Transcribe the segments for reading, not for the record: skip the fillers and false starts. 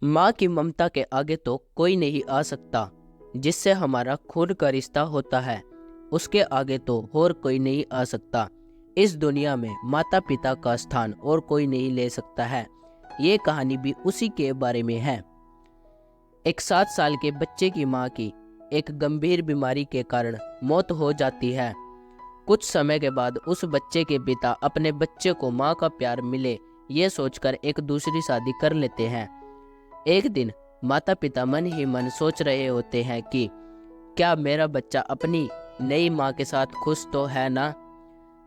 माँ की ममता के आगे तो कोई नहीं आ सकता। जिससे हमारा खून का रिश्ता होता है उसके आगे तो और कोई नहीं आ सकता। इस दुनिया में माता पिता का स्थान और कोई नहीं ले सकता है। ये कहानी भी उसी के बारे में है। एक 7 साल के बच्चे की माँ की एक गंभीर बीमारी के कारण मौत हो जाती है। कुछ समय के बाद उस बच्चे के पिता अपने बच्चे को माँ का प्यार मिले ये सोचकर एक दूसरी शादी कर लेते हैं। एक दिन माता पिता मन ही मन सोच रहे होते हैं कि क्या मेरा बच्चा अपनी नई माँ के साथ खुश तो है ना?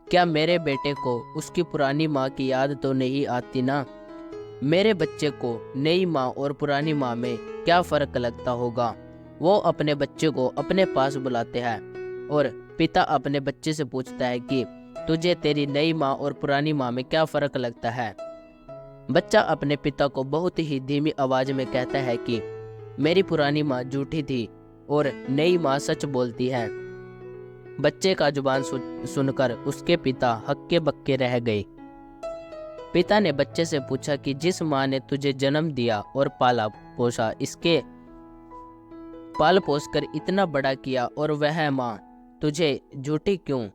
क्या मेरे बेटे को उसकी पुरानी माँ की याद तो नहीं आती ना? मेरे बच्चे को नई माँ और पुरानी माँ में क्या फ़र्क लगता होगा? वो अपने बच्चे को अपने पास बुलाते हैं और पिता अपने बच्चे से पूछता है कि तुझे तेरी नई माँ और पुरानी माँ में क्या फ़र्क लगता है? बच्चा अपने पिता को बहुत ही धीमी आवाज में कहता है कि मेरी पुरानी माँ झूठी थी और नई माँ सच बोलती है। बच्चे का जुबान सुनकर उसके पिता हक्के बक्के रह गए। पिता ने बच्चे से पूछा कि जिस माँ ने तुझे जन्म दिया और पाला पोसा, इसके पाल पोस कर इतना बड़ा किया, और वह माँ तुझे झूठी क्यों?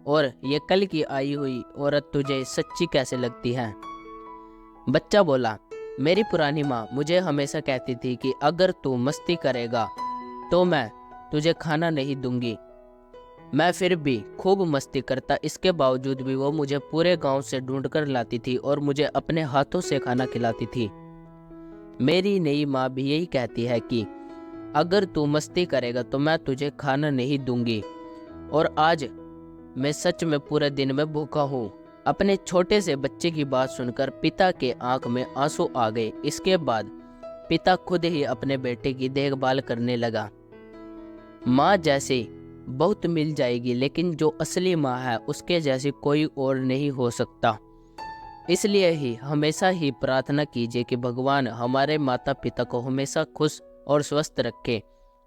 और ये कल की आई हुई औरत तुझे सच्ची कैसे लगती है? बच्चा बोला, मेरी पुरानी माँ मुझे हमेशा कहती थी कि अगर तू मस्ती करेगा तो मैं तुझे खाना नहीं दूंगी। मैं फिर भी खूब मस्ती करता, इसके बावजूद भी वो मुझे पूरे गांव से ढूंढ कर लाती थी और मुझे अपने हाथों से खाना खिलाती थी। मेरी नई माँ भी यही कहती है कि अगर तू मस्ती करेगा तो मैं तुझे खाना नहीं दूंगी, और आज मैं सच में पूरे दिन में भूखा हूँ। अपने छोटे से बच्चे की बात सुनकर पिता के आंख में आंसू आ गए। इसके बाद पिता खुद ही अपने बेटे की देखभाल करने लगा। माँ जैसी बहुत मिल जाएगी, लेकिन जो असली माँ है उसके जैसी कोई और नहीं हो सकता। इसलिए ही हमेशा ही प्रार्थना कीजिए कि भगवान हमारे माता पिता को हमेशा खुश और स्वस्थ रखे।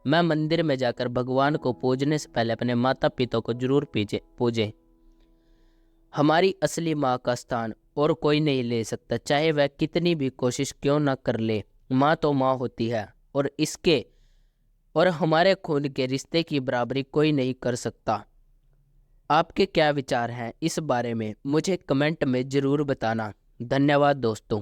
मैं मंदिर में जाकर भगवान को पूजने से पहले अपने माता पिता को जरूर पूजें। हमारी असली माँ का स्थान और कोई नहीं ले सकता, चाहे वह कितनी भी कोशिश क्यों ना कर ले। माँ तो माँ होती है और हमारे खून के रिश्ते की बराबरी कोई नहीं कर सकता। आपके क्या विचार हैं इस बारे में मुझे कमेंट में ज़रूर बताना। धन्यवाद दोस्तों।